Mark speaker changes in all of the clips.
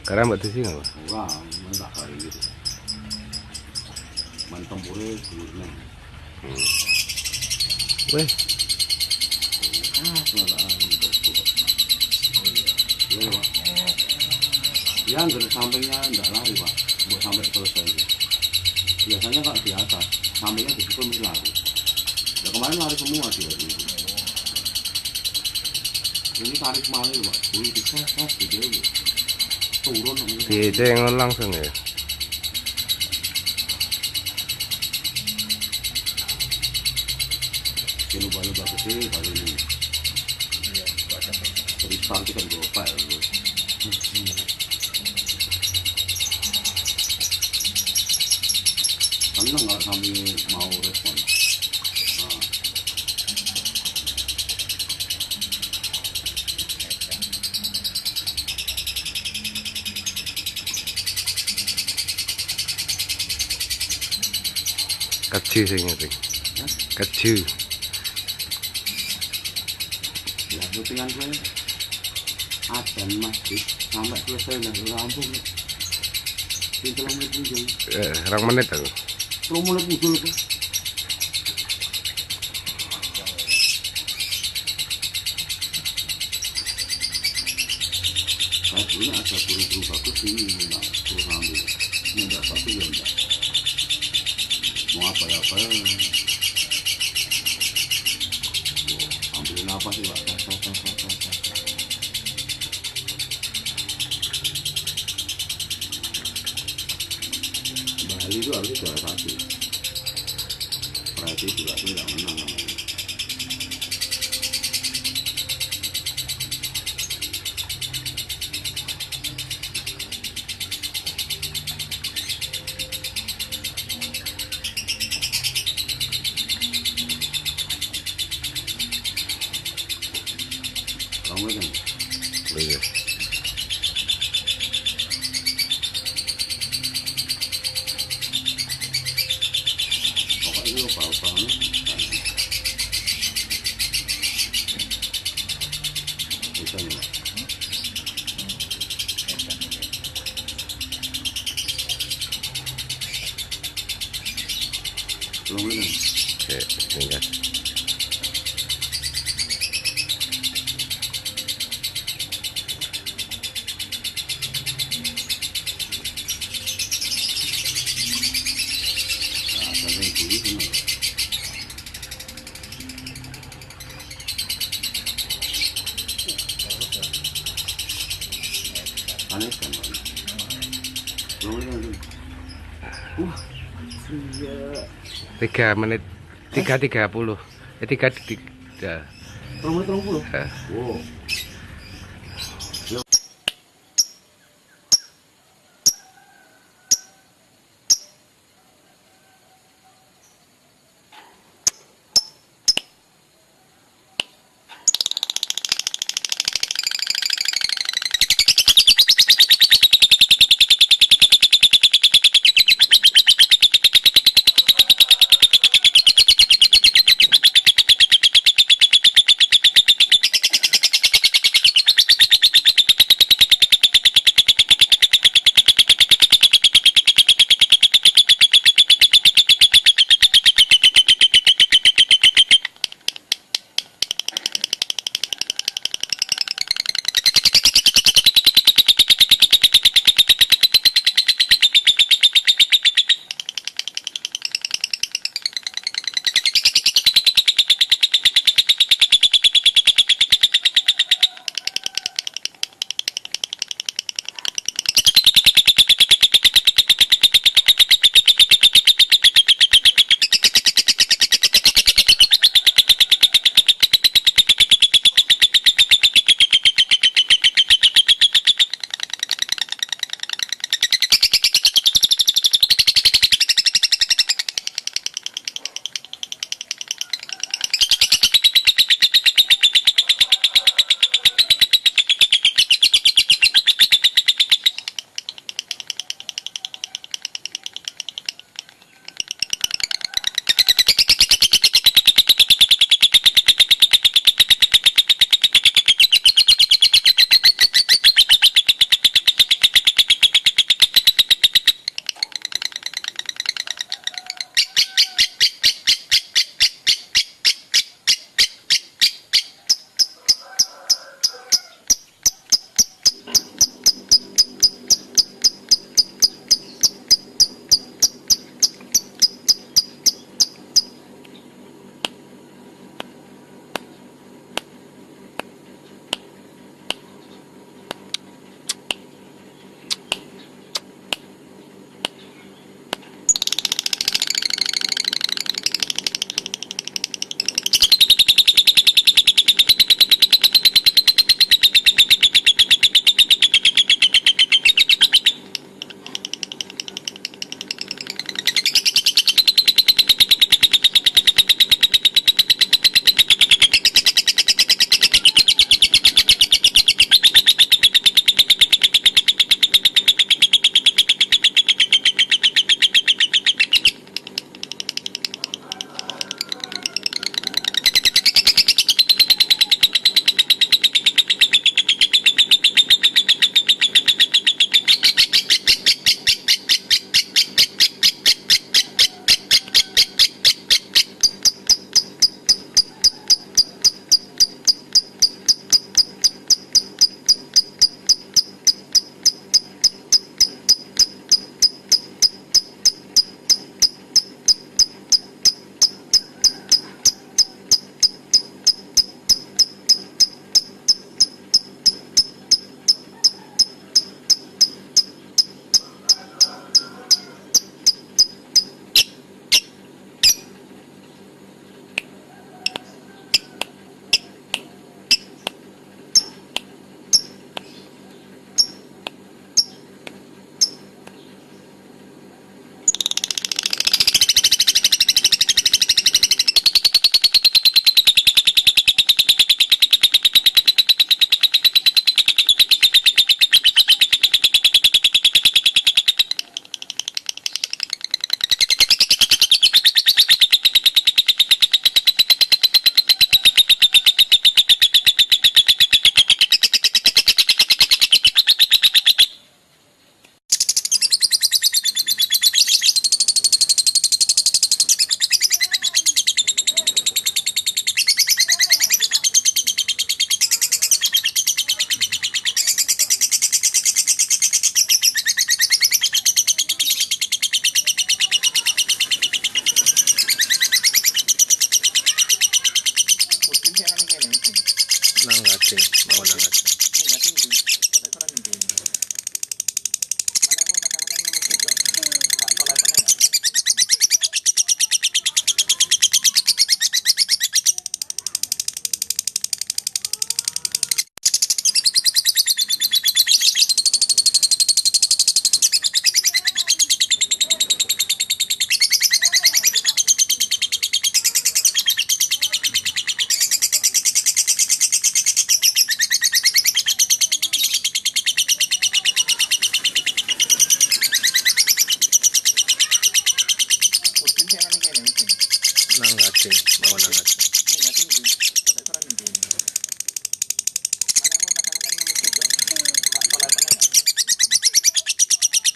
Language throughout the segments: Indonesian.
Speaker 1: Karena mbak Desi nggak?
Speaker 2: Wah, mentak kali gitu. Mentempure gurne.
Speaker 1: Weh.
Speaker 2: Ya, nggak sampingnya nggak lari pak, buat sampai selesai. Biasanya kalau di atas, sampingnya di situ mesti lari. Ya kemarin lari semua dia itu. Ini tarik maling pak, dulu diseset gitu ya. Turun.
Speaker 1: Dijengon langsung ya.
Speaker 2: Ini lubang-lubang gede kali ini. Terus itu kan gopak ya. Seneng nggak sambil mau respon.
Speaker 1: Kecil sih ngerti. Kecil.
Speaker 2: Ya syutingan gue adzan masjid sampai selesai dari rampung. Di 3 menit muncul.
Speaker 1: 2 menit aku.
Speaker 2: 3 menit muncul tuh. Saya punya ada buru-buru bagus ini enggak terus ambil. Ini enggak bagus ya enggak. Mau apa-apa ya. Ambilin apa sih pak? Bali itu harusnya juara 1. Preti juga tuh nggak menang namanya. Kamu kan?
Speaker 1: Iya.
Speaker 2: Pokoknya lo bau-baunya kan. Bisa nggak? Belum kan?
Speaker 1: Tinggal.
Speaker 2: Aneh kan pak? Belum kan? Wah, iya.
Speaker 1: 3 menit. 3.30. 3.
Speaker 2: 3 menit 30. Wow.
Speaker 1: sih mau nangat. Nangat sih mau nangat. Nangat sih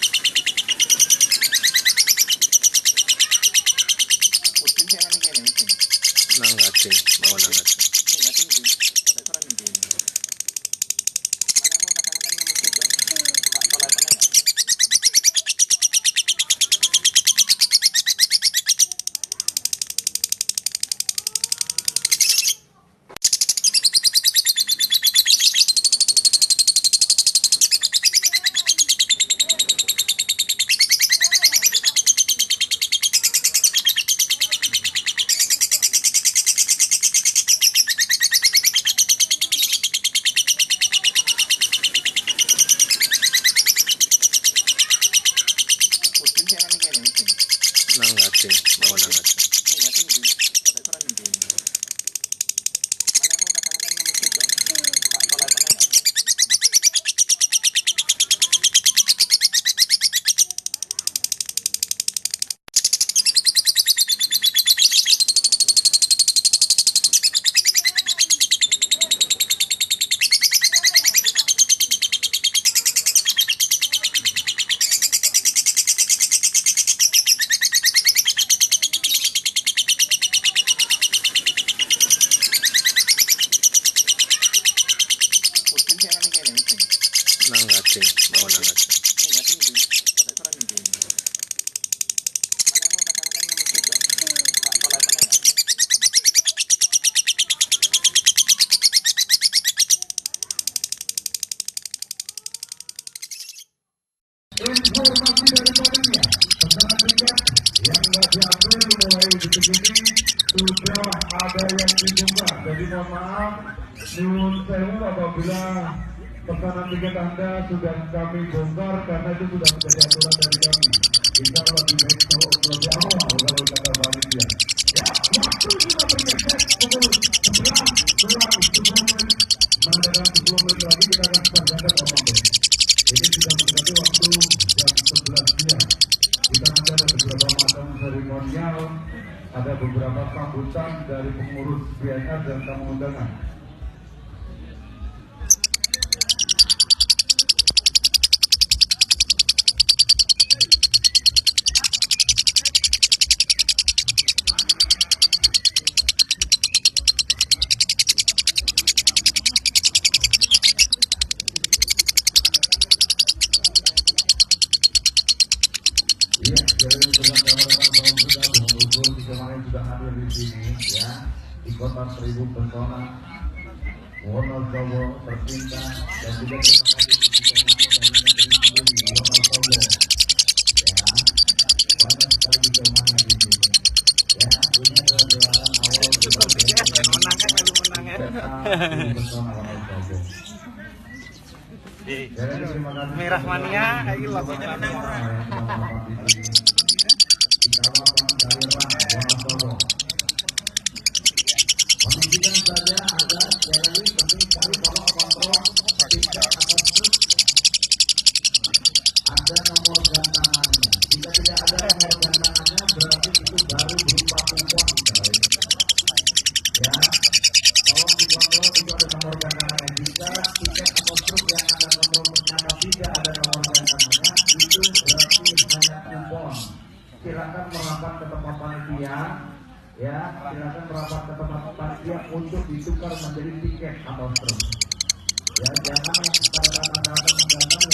Speaker 1: mau nangat. Nangat sih mau nangat. Nangat sih mau nangat.
Speaker 3: Informasi daripadanya, pesanan tiket yang nggak diambil mulai detik ini sudah ada yang dibuka. Jadi mohon maaf, nyuwun sewu apabila pesanan tiket Anda sudah kami bongkar karena itu sudah menjadi aturan dari kami. Kita lebih baik kalau lebih awal kalau kata panitia. Ya, waktu sudah bergeser pukul 11 kurang 10 menit. Menandakan 10 menit lagi kita akan standarkan komando. Ini sudah mendekati waktu jam 11 siang. Kita nanti ada beberapa macam seremonial, ada beberapa sambutan dari pengurus BNR dan tamu undangan. Iya, jadi teman-teman sudah mengumpul kemarin sudah hadir di sini ya di kota 1000 pesona Wonosobo tercinta dan juga terima kasih di Wonosobo ya banyak sekali di kemana di sini ya ini adalah gelaran awal pesona Wonosobo.
Speaker 4: Merah mania kayak gitu lah pokoknya
Speaker 3: Pastikan saja ada sekali penting sekali kalau kontrol tiket atau truk ada nomor gantangannya. Jika tidak ada nomor gantangannya berarti itu baru berupa kupon ya. Kalau dikontrol itu ada nomor gantangannya. Jika tiket atau truk yang ada nomor ternyata tidak ada nomor gantangannya itu berarti merapat ke tempat panitia, ya silakan merapat ke tempat panitia untuk ditukar menjadi tiket atau terus. Ya jangan pada saat Anda akan mendatang